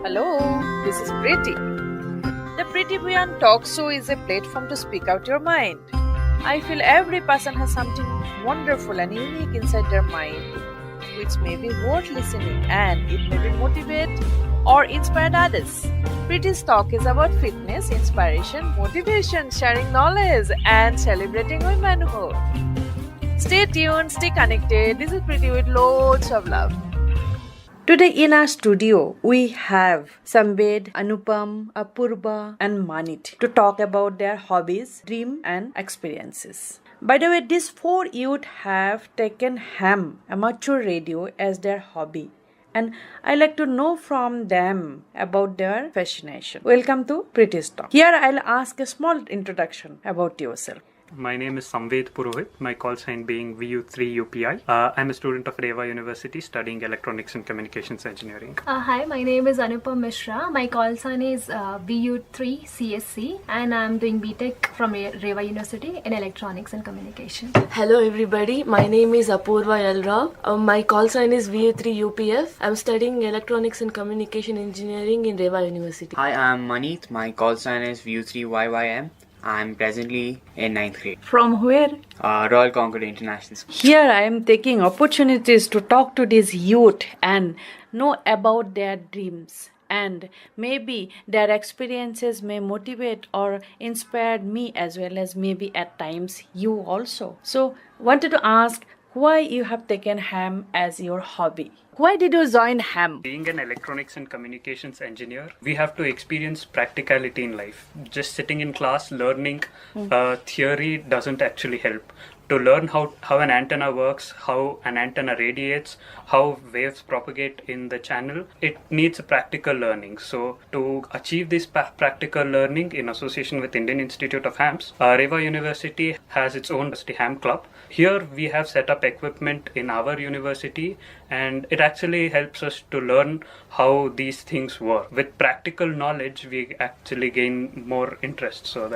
Hello, this is Preeti. The Preeti Bhuyan Talk Show is a platform to speak out your mind. I feel every person has something wonderful and unique inside their mind, which may be worth listening and it may be motivate or inspire others. Preeti's talk is about fitness, inspiration, motivation, sharing knowledge, and celebrating womanhood. Stay tuned, stay connected. This is Preeti with loads of love. Today in our studio, we have Samved, Anupam, Apoorva and Maneet to talk about their hobbies, dream and experiences. By the way, these four youth have taken ham, amateur radio, as their hobby. And I like to know from them about their fascination. Welcome to Preeti's Talk. Here I'll ask a small introduction about yourself. My name is Samved Purohit, my call sign being VU3 UPI. I'm a student of Reva University studying Electronics and Communications Engineering. Hi, my name is Anupam Mishra. My call sign is VU3 CSC and I'm doing BTech from Reva University in Electronics and Communication. Hello everybody, my name is Apoorva Yalrao. My call sign is VU3 UPF. I'm studying Electronics and Communication Engineering in Reva University. Hi, I'm Maneet. My call sign is VU3 YYM. I'm presently in 9th grade. From where? Royal Concord International School. Here I am taking opportunities to talk to these youth and know about their dreams. And maybe their experiences may motivate or inspire me as well as maybe at times you also. So wanted to ask why you have taken ham as your hobby. Why did you join ham? Being an electronics and communications engineer, we have to experience practicality in life. Just sitting in class learning theory doesn't actually help. To learn how an antenna works, how an antenna radiates, how waves propagate in the channel, it needs a practical learning. So to achieve this practical learning in association with Indian Institute of Hams, Reva University has its own ham club. Here we have set up equipment in our university and it actually helps us to learn how these things work. With practical knowledge, we actually gain more interest. So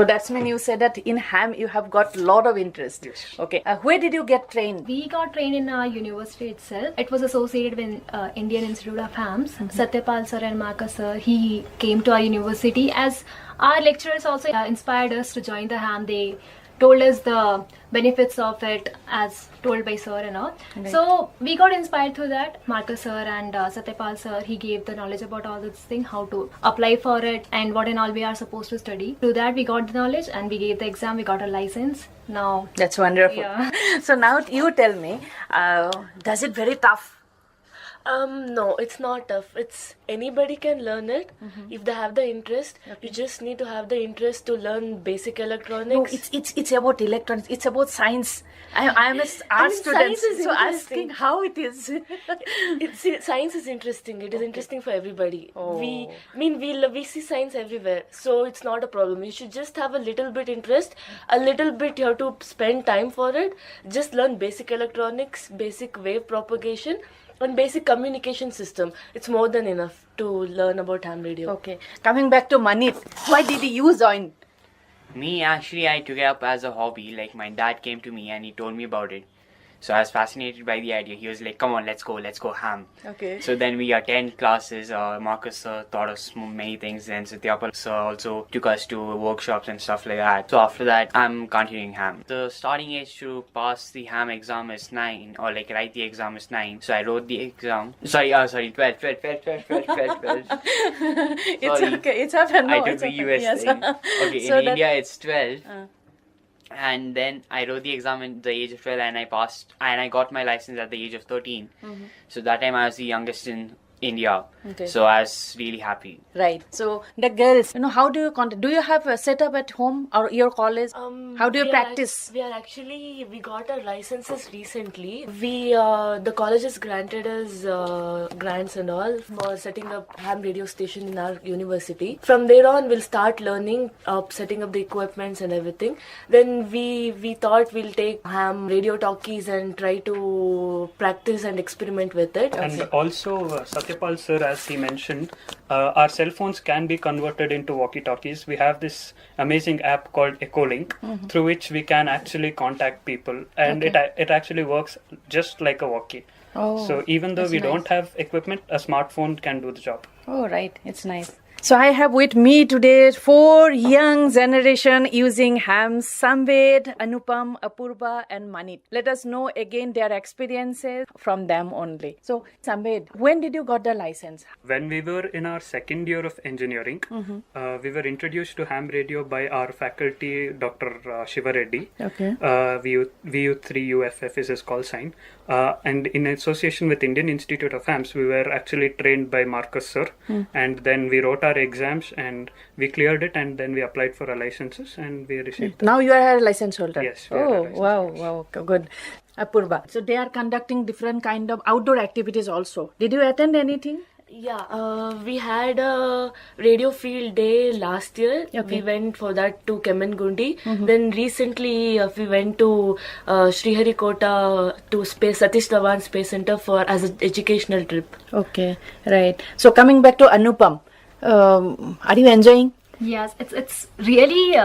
that's when you said that in ham you have got a lot of interest. Yes. Okay. Where did you get trained? We got trained in our university itself. It was associated with Indian Institute of Hams. Satyapal sir and Maka sir, he came to our university as our lecturers also inspired us to join the ham. They told us the benefits of it as told by sir and all. Right. So we got inspired through that. Marcus sir and Satyapal sir, he gave the knowledge about all this thing, how to apply for it and what and all we are supposed to study. Through that we got the knowledge and we gave the exam, we got a license. Now that's wonderful. Yeah. So now you tell me, does it very tough? No, it's not tough. It's anybody can learn it if they have the interest. Okay. You just need to have the interest to learn basic electronics. No, it's about electronics. It's about science. I am an art student, so asking how it is. Science is interesting. It is interesting for everybody. Oh. We see science everywhere, so it's not a problem. You should just have a little bit interest, a little bit. You have to spend time for it. Just learn basic electronics, basic wave propagation. And basic communication system. It's more than enough to learn about ham radio. Okay. Coming back to Maneet, why did you join? Me, actually, I took it up as a hobby. Like, my dad came to me and he told me about it. So I was fascinated by the idea. He was like, come on, let's go ham. Okay. So then we attend classes. Marcus taught us many things. And Satyapal sir also took us to workshops and stuff like that. So after that, I'm continuing ham. The starting age to pass the ham exam is 9, or like write the exam is 9. So I wrote the exam. 12. It's okay. It's okay. No, I took the US thing. Okay, so in India it's 12. And then I wrote the exam at the age of 12 and I passed and I got my license at the age of 13. So that time I was the youngest in India. Okay. So I was really happy. Right. So the girls, how do you contact? Do you have a setup at home or your college? How do you practice? We got our licenses recently. The college has granted us grants and all for setting up ham radio station in our university. From there on, we'll start learning setting up the equipments and everything. Then we thought we'll take ham radio talkies and try to practice and experiment with it. And also, Satyapal sir, as he mentioned, our cell phones can be converted into walkie-talkies. We have this amazing app called Echolink, through which we can actually contact people, and it actually works just like a walkie. Oh, So even though that's we nice. don't have equipment, a smartphone can do the job. Oh, right. It's nice. So I have with me today 4 young generation using HAM Samved, Anupam, Apoorva and Maneet. Let us know again their experiences from them only. So Samved, when did you got the license? When we were in our second year of engineering, we were introduced to ham radio by our faculty, Dr. Shiva Reddy. Okay. VU3 UFF is his call sign. And in association with Indian Institute of Hams, we were actually trained by Marcus sir. And then we wrote our exams and we cleared it, and then we applied for our licenses and we received them. Now you are a license holder. Yes, we are a Oh, license wow, good. Apoorva. So they are conducting different kind of outdoor activities also. Did you attend anything? Yeah, we had a radio field day last year. Okay. We went for that to Kemangundi. Then recently we went to Sriharikota to Satish Dhawan Space Center for as an educational trip. Okay, right. So coming back to Anupam, are you enjoying? Yes, it's really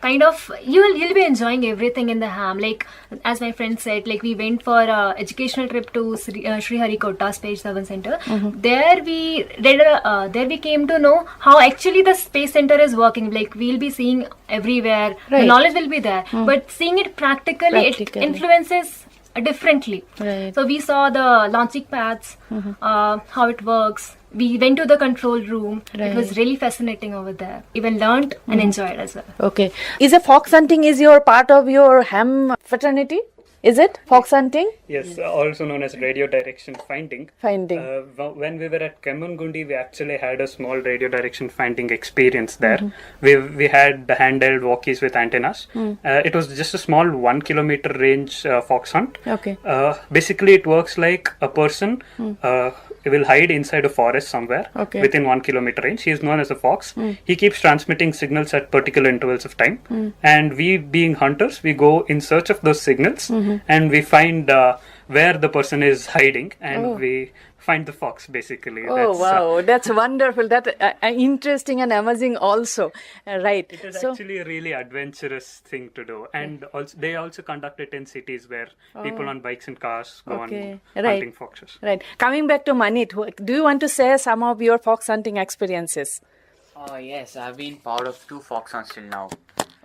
kind of you'll be enjoying everything in the ham. Like as my friend said, like we went for a educational trip to Sriharikota Space Center. There we came to know how actually the space center is working. Like we'll be seeing everywhere, the Right. knowledge will be there, but seeing it practically, it influences differently. Right. So we saw the launching pads, how it works. We went to the control room. It was really fascinating over there. Even learned and enjoyed as well. Okay. Is a fox hunting is your part of your ham fraternity? Is it fox hunting? Yes, also known as radio direction finding. Finding. When we were at Kemangundi, we actually had a small radio direction finding experience there. We had the handheld walkies with antennas. It was just a small 1 kilometer range fox hunt. Okay. Basically, it works like a person will hide inside a forest somewhere within 1 kilometer range. He is known as a fox. He keeps transmitting signals at particular intervals of time. And we, being hunters, we go in search of those signals and we find where the person is hiding, and we find the fox basically. Oh, wow. That's wonderful. That interesting and amazing also. Right. It is So, actually a really adventurous thing to do, and also they also conduct it in cities where people on bikes and cars go on Right. hunting foxes. right. Coming back to Maneet, do you want to share some of your fox hunting experiences? Yes, I've been part of 2 fox hunts till now.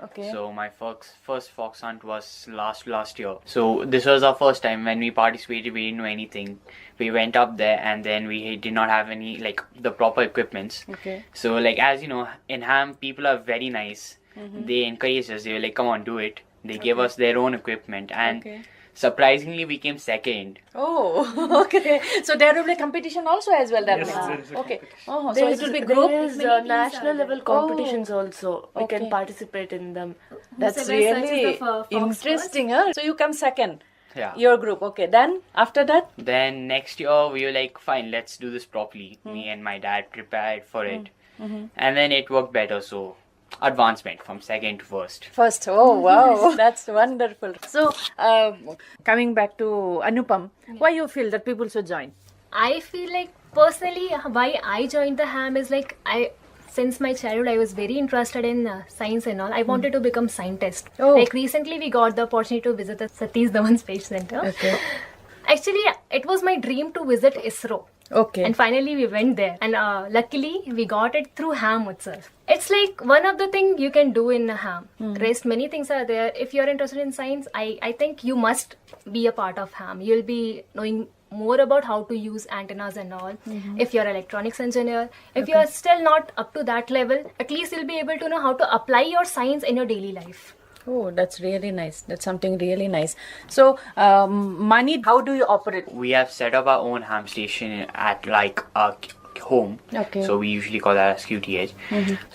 Okay. So my first fox hunt was last year. So this was our first time when we participated. We didn't know anything. We went up there and then we did not have any the proper equipments. Okay. So as you know, in ham people are very nice. They encouraged us. They were like, "Come on, do it." They gave us their own equipment, and surprisingly we came second. Oh, okay. So there will be competition also as well. That Yes, means. there is a Okay. competition. Oh, so it will be group. There is national level competitions also. We can participate in them. That's Whosoever searches really the fox interesting. Huh? So you come second. Yeah. Your group. Okay. Then after that. Then next year we were like, fine, let's do this properly. Me and my dad prepared for it, and then it worked better. So advancement from second to first. First. Oh, wow. That's wonderful. So coming back to Anupam, why you feel that people should join? I feel like personally why I joined the ham is like since my childhood I was very interested in science and all. I wanted to become scientist. Oh. Like recently we got the opportunity to visit the Satish Dhawan Space Center. Okay. Actually it was my dream to visit ISRO. Okay. And finally we went there, and luckily we got it through ham itself. It's like one of the things you can do in a ham. Rest many things are there. If you're interested in science, I think you must be a part of ham. You'll be knowing more about how to use antennas and all. If you're an electronics engineer, if you're still not up to that level, at least you'll be able to know how to apply your science in your daily life. Oh, that's really nice. That's something really nice. So, Mani, how do you operate? We have set up our own ham station at our home. Okay. So we usually call that as QTH.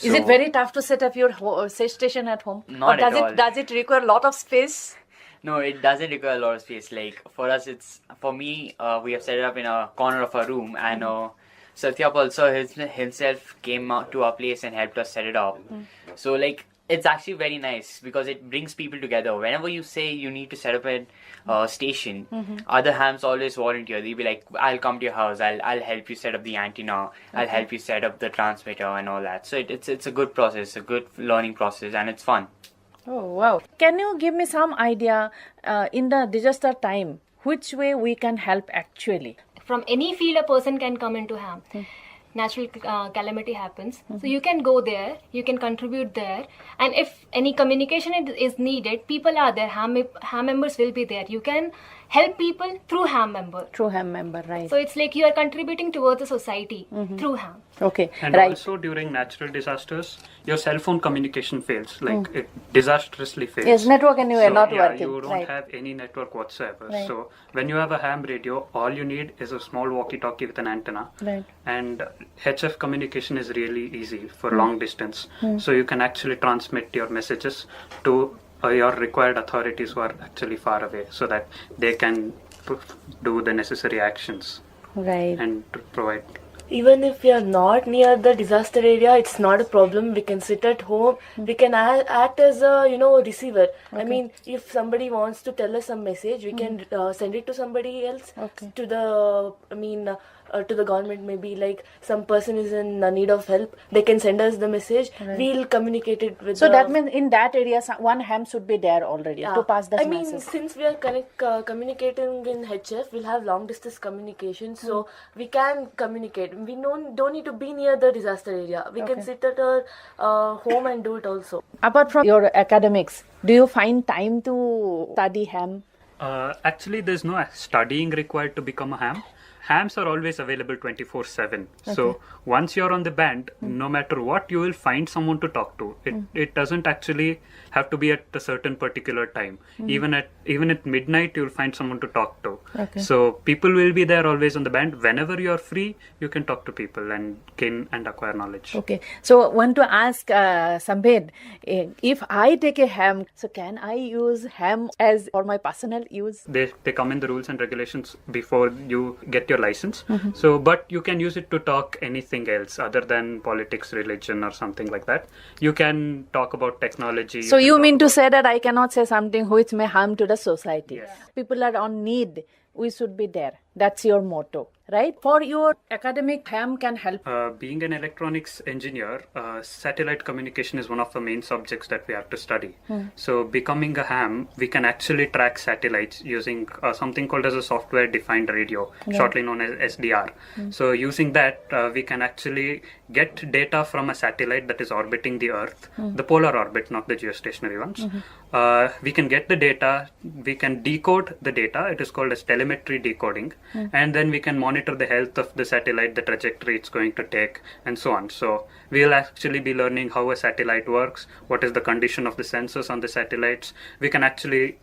Is it very tough to set up your station at home? Not or does at all. Does it require a lot of space? No, it doesn't require a lot of space. Like for us, for me, we have set it up in a corner of our room, and Satyap also himself came out to our place and helped us set it up. So it's actually very nice because it brings people together. Whenever you say you need to set up a station, other hams always volunteer. They'll be like, "I'll come to your house. I'll help you set up the antenna. I'll help you set up the transmitter and all that." So it's a good process, a good learning process, and it's fun. Oh, wow. Can you give me some idea in the disaster time? which way we can help actually? From any field a person can come into ham. Natural calamity happens, so you can go there, you can contribute there, and if any communication is needed, people are there, ham members will be there. You can help people through ham member. Through ham member, right? So it's like you are contributing towards the society through ham. Okay, And right. also during natural disasters, your cell phone communication fails, like it disastrously fails. Yes, network anyway So, not yeah, working. you don't Right. have any network whatsoever. Right. So when you have a ham radio, all you need is a small walkie-talkie with an antenna. Right. And HF communication is really easy for long distance. So you can actually transmit your messages to your required authorities who are actually far away, so that they can do the necessary actions Right. and to provide. Even if we are not near the disaster area, it's not a problem. We can sit at home. We can act as a receiver. I mean, if somebody wants to tell us some message, we can send it to somebody else. Okay. To the to the government, maybe like some person is in need of help. They can send us the message. We'll communicate it with. So that means in that area, one ham should be there already to pass the I mean, message. since we are communicating in HF, we'll have long distance communication, so we can communicate. We don't need to be near the disaster area. We can sit at our home and do it also. Apart from your academics, do you find time to study ham? Actually, there's no studying required to become a ham. Hams are always available 24/7. So once you're on the band, no matter what, you will find someone to talk to. It doesn't actually have to be at a certain particular time. Even at midnight, you'll find someone to talk to. So people will be there always on the band. Whenever you're free, you can talk to people and gain and acquire knowledge. Okay. So want to ask Samved, if I take a ham, so can I use ham as for my personal use? They come in the rules and regulations before you get your license. So, but you can use it to talk anything else other than politics, religion, or something like that. You can talk about technology. So you mean to say that I cannot say something which may harm to the society? Yes. People are on need. We should be there. That's your motto, right? For your academic, ham can help. Being an electronics engineer, satellite communication is one of the main subjects that we have to study. So becoming a ham, we can actually track satellites using something called as a software-defined radio, shortly known as SDR. So using that, we can actually get data from a satellite that is orbiting the Earth, the polar orbit, not the geostationary ones. We can get the data, we can decode the data, it is called as telemetry decoding, and then we can monitor the health of the satellite, the trajectory it's going to take, and so on. So we'll actually be learning how a satellite works, what is the condition of the sensors on the satellites. We can actually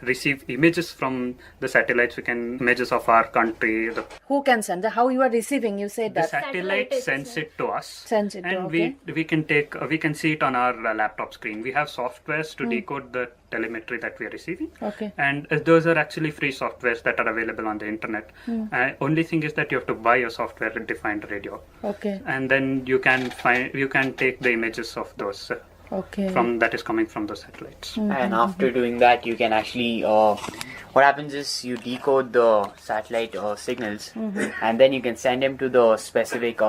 receive images from the satellites, we can images of our country. Who can send? How you are receiving? You said The that. satellite sends it to us, Sends it to, and okay. we can take we can see it on our laptop screen. We have softwares to decode the telemetry that we are receiving. Okay. And those are actually free softwares that are available on the internet. Only thing is that you have to buy a software-defined radio. Okay. And then you can take the images of those Okay. that is coming from those satellites. And after doing that, you can actually, what happens is you decode the satellite signals, and then you can send them to the specific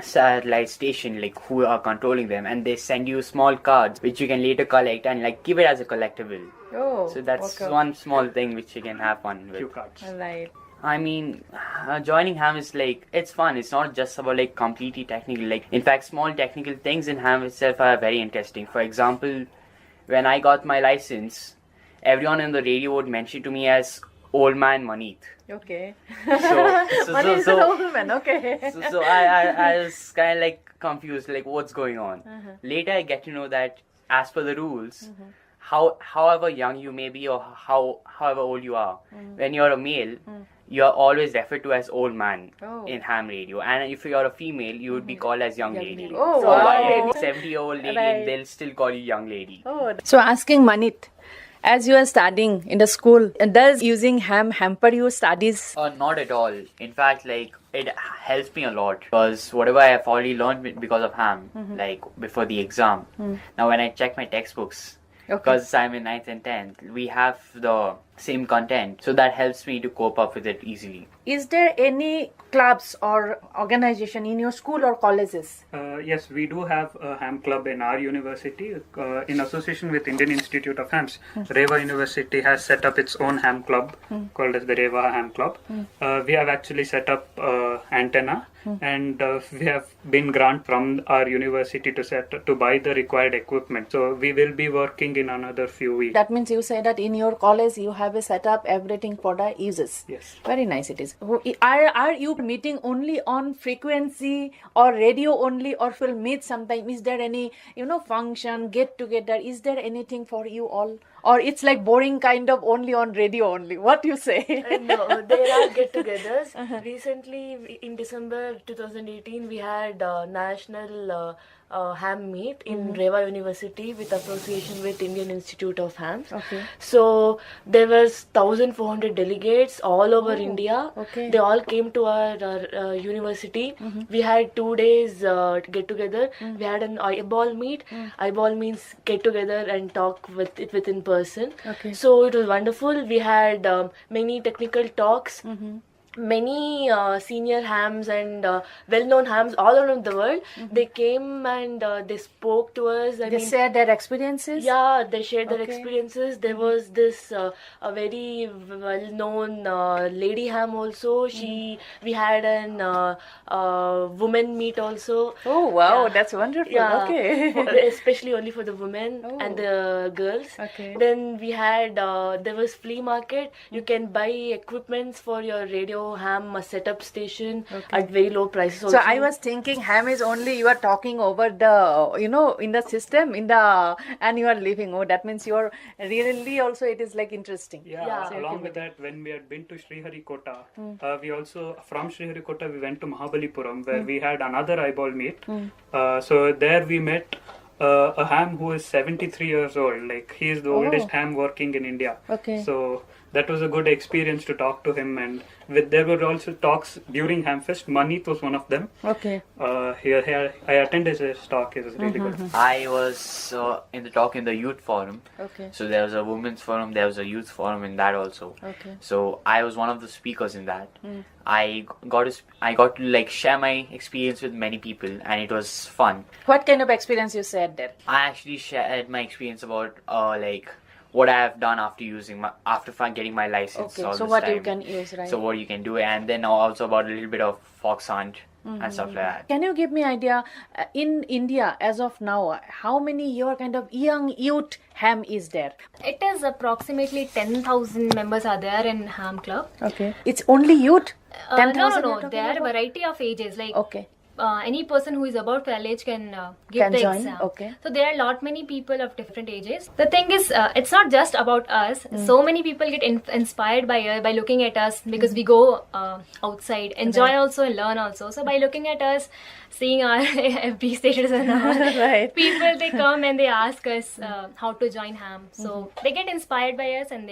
satellite station, like who are controlling them, and they send you small cards which you can later collect and like keep it as a collectible. Oh. So that's okay. one small thing which you can have fun with. Few cards. Right. I mean, joining ham is like, it's fun. It's not just about like completely technical. Like, in fact, small technical things in ham itself are very interesting. For example, when I got my license, everyone on the radio would mention to me as Old Man Maneet. Okay. So Is an old man. Okay. so I was kind of like confused, like what's going on. Later I get to know that as per the rules, however young you may be or however old you are, when you're a male, you're always referred to as old man in ham radio, and if you're a female, you would be called as young lady. Oh, so wow. while you're 70-year-old lady, Right. they'll still call you young lady. Oh. So asking Maneet, as you are studying in the school, does using ham hamper your studies? Not at all. In fact, like, it helps me a lot because whatever I have already learned because of ham, like before the exam. Now when I check my textbooks, because I'm in 9th and 10th, we have the same content. So that helps me to cope up with it easily. Is there any clubs or organization in your school or colleges? Yes, we do have a ham club in our university in association with Indian Institute of Hams. Reva University has set up its own ham club called as the Reva Ham Club. We have actually set up antenna and we have been granted from our university to buy the required equipment. So we will be working in another few weeks. That means you say that in your college you have a setup everything for the users. Yes. Very nice it is. Are you meeting only on frequency or radio only, or will meet sometime? Is there any function, get together? Is there anything for you all, or it's like boring kind of only on radio only? What you say? No, there are get-togethers. Recently, in December 2018, we had national ham meet in Reva University with association with Indian Institute of Hams. Okay. So there was 1,400 delegates all over India. Okay. They all came to our university. We had 2 days get together. We had an eyeball meet. Eyeball means get together and talk with in person. Okay. So it was wonderful. We had many technical talks. Many senior hams and well-known hams all around the world. They came and they spoke to us. They share their experiences. Yeah, they shared their Okay. experiences. There was this a very well-known lady ham also. We had an woman meet also. Oh wow, Yeah. that's wonderful. Yeah, Okay. especially only for the women and the girls. Okay. Then we had there was flea market. You can buy equipments for your radio ham setup station at very low prices also. So I was thinking ham is only you are talking over the in the system and you are living. Oh, that means you are really also it is like interesting. Yeah, Yeah. along with that, when we had been to Sriharikota, we also, from Sriharikota, we went to Mahabalipuram where we had another eyeball meet. So there we met a ham who is 73 years old. Like, he is the oldest ham working in India. Okay. So that was a good experience to talk to him, and there were also talks during Hamfest. Maneet was one of them. Okay. Here I attended his talk. It was really good. I was in the talk in the youth forum. Okay. So there was a women's forum, there was a youth forum in that also. Okay. So I was one of the speakers in that. I got to like share my experience with many people, and it was fun. What kind of experience you said there? I actually shared my experience about like what I have done after getting my license. Okay. all So this what you time. can use, right? So what you can do, and then also about a little bit of fox hunt and stuff like that. Can you give me idea in India as of now how many your kind of young youth ham is there? It is approximately 10,000 members are there in ham club. Okay. It's only youth. No, 10,000 you're no. talking There are about? variety of ages. Like Okay. any person who is about 12 age can give Can the join, exam. okay. So there are lot many people of different ages. The thing is, it's not just about us. So many people get inspired by looking at us because we go outside, enjoy also and learn also. So by looking at us, seeing our FB status and all, Right. people they come and they ask us how to join ham. So they get inspired by us, and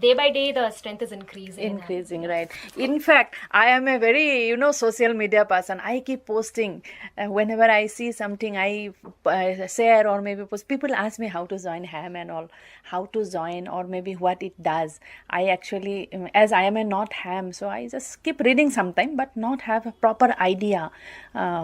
day by day the strength is increasing. Right. In fact, I am a very social media person. I keep posting whenever I see something I share or maybe post. People ask me how to join ham and all, how to join or maybe what it does. I actually, as I am a not ham, so I just keep reading sometime but not have a proper idea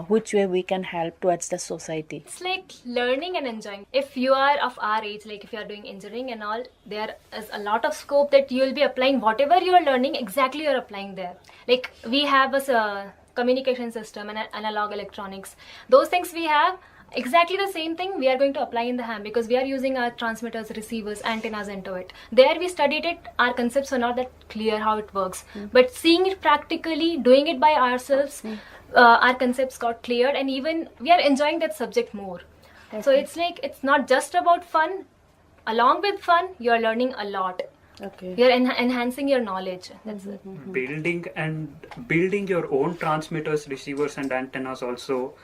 which way we can help towards the society. It's like learning and enjoying. If you are of our age, like if you are doing engineering and all, there is a lot of scope that you will be applying whatever you are learning, exactly you are applying there. Like we have a communication system and analog electronics. Those things we have, exactly the same thing we are going to apply in the ham because we are using our transmitters, receivers, antennas into it. There we studied it, our concepts are not that clear how it works. But seeing it practically, doing it by ourselves, our concepts got cleared, and even we are enjoying that subject more. So it's like, it's not just about fun. Along with fun, you are learning a lot. Okay. You're enhancing your knowledge. That's it. Building your own transmitters, receivers, and antennas also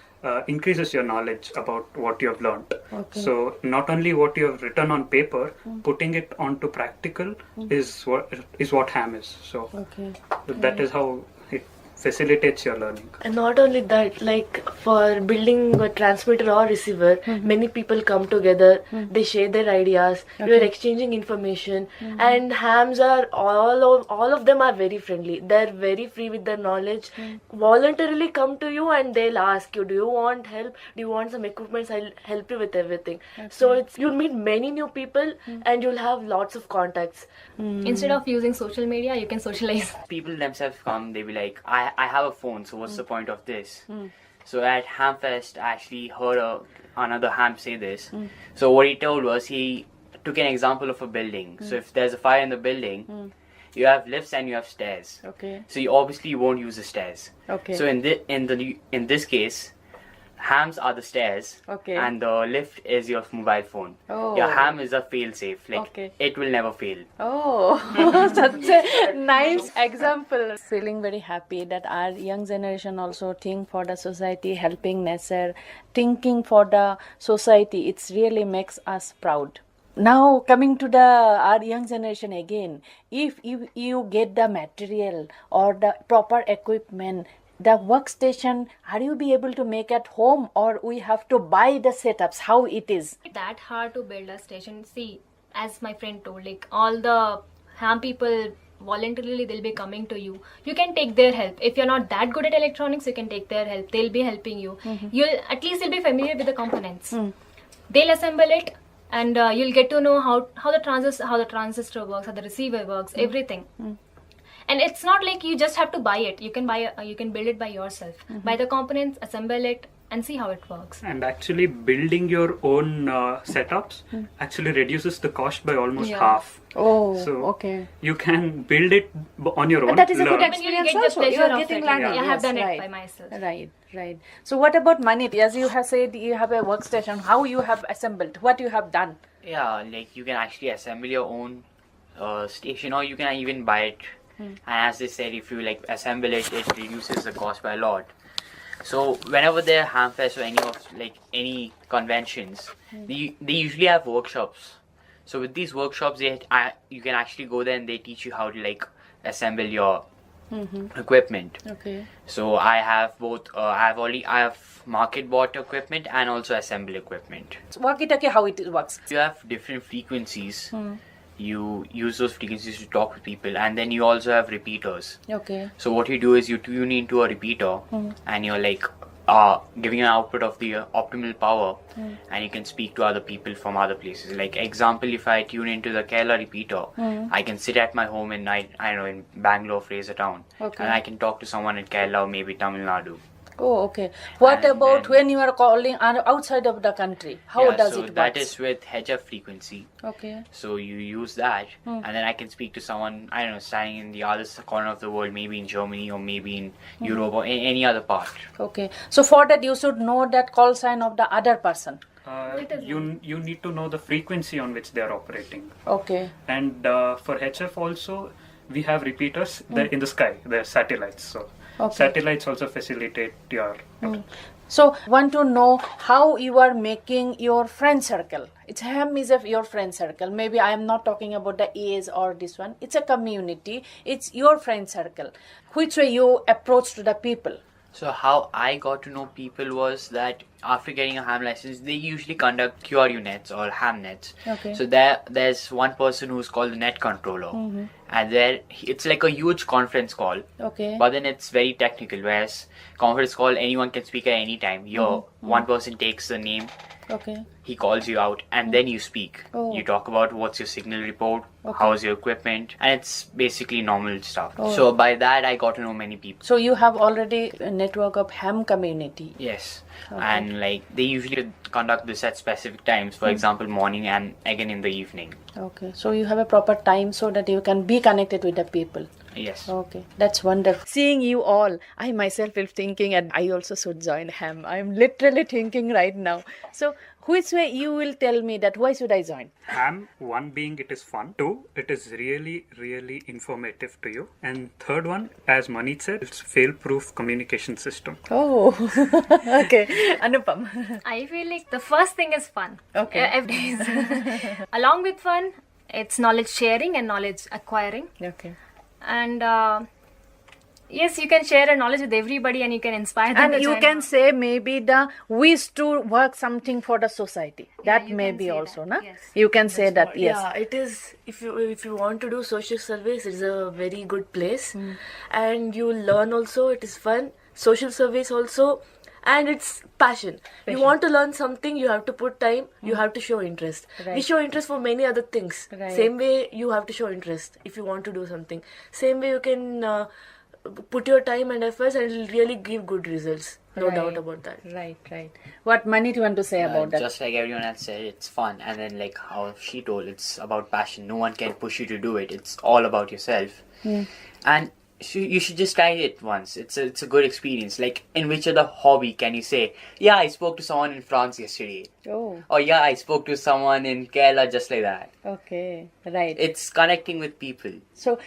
increases your knowledge about what you have learned. Okay. So not only what you have written on paper, putting it onto practical is what ham is. So Okay. that is how it facilitates your learning. And not only that, like for building a transmitter or receiver, many people come together, they share their ideas, you're exchanging information, and hams are all of them are very friendly. They're very free with their knowledge, voluntarily come to you and they'll ask you, do you want help? Do you want some equipment? I'll help you with everything. So you'll meet many new people and you'll have lots of contacts. Instead of using social media, you can socialize. People themselves come, they be like, I have a phone, so what's the point of this? So at Hamfest, I actually heard another ham say this. So what he told was, he took an example of a building. So if there's a fire in the building, you have lifts and you have stairs. Okay. So you obviously won't use the stairs. Okay. So in this case, hams are the stairs, Okay. and the lift is your mobile phone. Oh. Your ham is a fail-safe. Like Okay. it will never fail. Oh, such a nice example. Feeling very happy that our young generation also think for the society, helping nature, thinking for the society. It's really makes us proud. Now coming to our young generation again, if you get the material or the proper equipment, the workstation, are you be able to make at home, or we have to buy the setups? How it is? That hard to build a station. See, as my friend told, like all the ham people voluntarily they'll be coming to you. You can take their help. If you're not that good at electronics, you can take their help. They'll be helping you. You'll be familiar with the components. They'll assemble it, and you'll get to know how the transistor works, how the receiver works, everything. And it's not like you just have to buy it. You can build it by yourself. Buy the components, assemble it, and see how it works. And actually building your own setups actually reduces the cost by almost half. Oh, So okay. you can build it on your own. That is a good learn. experience get the also. You pleasure are of getting it. learning. I have Yes, done it right. by myself. Right. So what about money? As you have said, you have a workstation. How you have assembled? What you have done? Yeah, like you can actually assemble your own station, or you can even buy it. And as they said, if you like assemble it, it reduces the cost by a lot. So whenever there are hamfests or any conventions, they usually have workshops. So with these workshops, you can actually go there and they teach you how to like assemble your equipment. Okay. So I have both. I have market bought equipment and also assemble equipment. So walkie-talkie, how it works? You have different frequencies. You use those frequencies to talk with people, and then you also have repeaters. Okay. So what you do is you tune into a repeater, and you're like giving an output of the optimal power, and you can speak to other people from other places. Like example, if I tune into the Kerala repeater, I can sit at my home in in Bangalore, Fraser Town, Okay. and I can talk to someone in Kerala or maybe Tamil Nadu. Oh, okay. What And about then- when you are calling outside of the country? How does it work? That is with HF frequency. Okay. So you use that, and then I can speak to someone, I don't know, standing in the other corner of the world, maybe in Germany or maybe in Europe or any other part. Okay. So for that, you should know that call sign of the other person. You need to know the frequency on which they are operating. Okay. And for HF also, we have repeaters. They're in the sky. They're satellites. So Okay. satellites also facilitate your. So want to know how you are making your friend circle. It's ham is your friend circle. Maybe I am not talking about the age or this one. It's a community. It's your friend circle. Which way you approach to the people? So how I got to know people was that after getting a ham license, they usually conduct QRU nets or ham nets. Okay. So there's one person who's called the net controller, and it's like a huge conference call. Okay. But then it's very technical, whereas conference call anyone can speak at any time. One person takes the name, Okay. he calls you out, and then you speak. Oh. You talk about what's your signal report, Okay. how's your equipment, and it's basically normal stuff. Oh. So by that I got to know many people. So you have already a network of ham community. Yes, and like they usually conduct this at specific times, for example morning and again in the evening. Okay. So you have a proper time so that you can be connected with the people. Yes. Okay, that's wonderful. Seeing you all, I myself is thinking, and I also should join ham. I'm literally thinking right now. So, which way you will tell me that why should I join? Ham, one being it is fun. Two, it is really, really informative to you. And third one, as Maneet said, it's fail-proof communication system. Oh, okay. Anupam. I feel like the first thing is fun. Okay. Every day is. Along with fun, it's knowledge sharing and knowledge acquiring. Okay. And Yes, you can share a knowledge with everybody and you can inspire them. And to you join can HAM. say maybe the wish to work something for the society. That you may can be say also, that. na? Yes. You can say that, yes. Yeah, it is. If you want to do social service, it's a very good place, and you learn also. It is fun. Social service also, and it's passion. You want to learn something, you have to put time. You have to show interest. We Right. show interest for many other things. Right. Same way you have to show interest if you want to do something. Same way you can put your time and efforts, and it will really give good results. No Right. doubt about that. Right. What Manit you want to say about that? Just like everyone else said, it's fun, and then like how she told, it's about passion. No one can push you to do it. It's all about yourself, and you should just try it once. It's a good experience. Like, in which other hobby can you say, yeah, I spoke to someone in France yesterday, Oh, or yeah, I spoke to someone in Kerala, just like that. okay, right. It's connecting with people. So,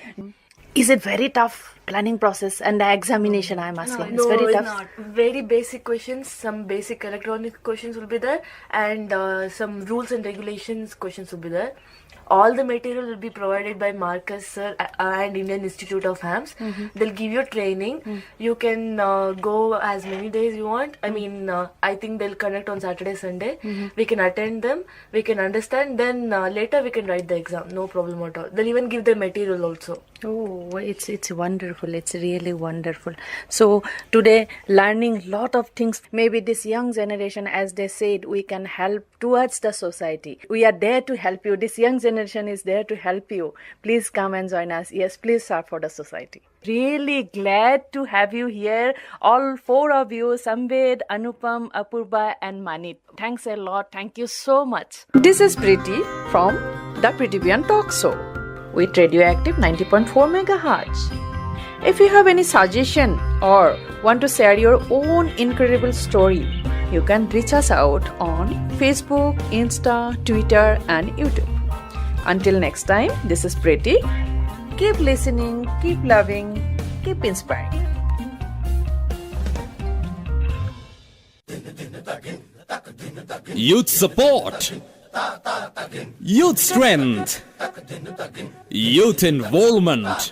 is it very tough planning process and the examination? I'm asking. No, it's very it's tough. not. Very basic questions. Some basic electronic questions will be there, and some rules and regulations questions will be there. All the material will be provided by Marcus sir and Indian Institute of HAMS. They'll give you training. You can go as many days you want. I mean, I think they'll connect on Saturday, Sunday. We can attend them. We can understand. Then later we can write the exam. No problem at all. They'll even give the material also. Oh, it's wonderful. It's really wonderful. So today, learning lot of things. Maybe this young generation, as they said, we can help towards the society. We are there to help you. This young generation is there to help you. Please come and join us. Yes, please serve for the society. Really glad to have you here, all four of you, Samved, Anupam, Apoorva and Manit. Thanks a lot. Thank you so much. This is Preeti from the Preeti Bhuyan Talk Show with Radioactive 90.4 MHz. If you have any suggestion or want to share your own incredible story, you can reach us out on Facebook, Insta, Twitter and YouTube. Until next time, this is Preeti. Keep listening, keep loving, keep inspiring. Youth support, youth strength, youth involvement.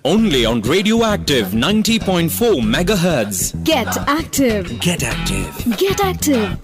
Only on Radioactive 90.4 MHz. Get active. Get active. Get active.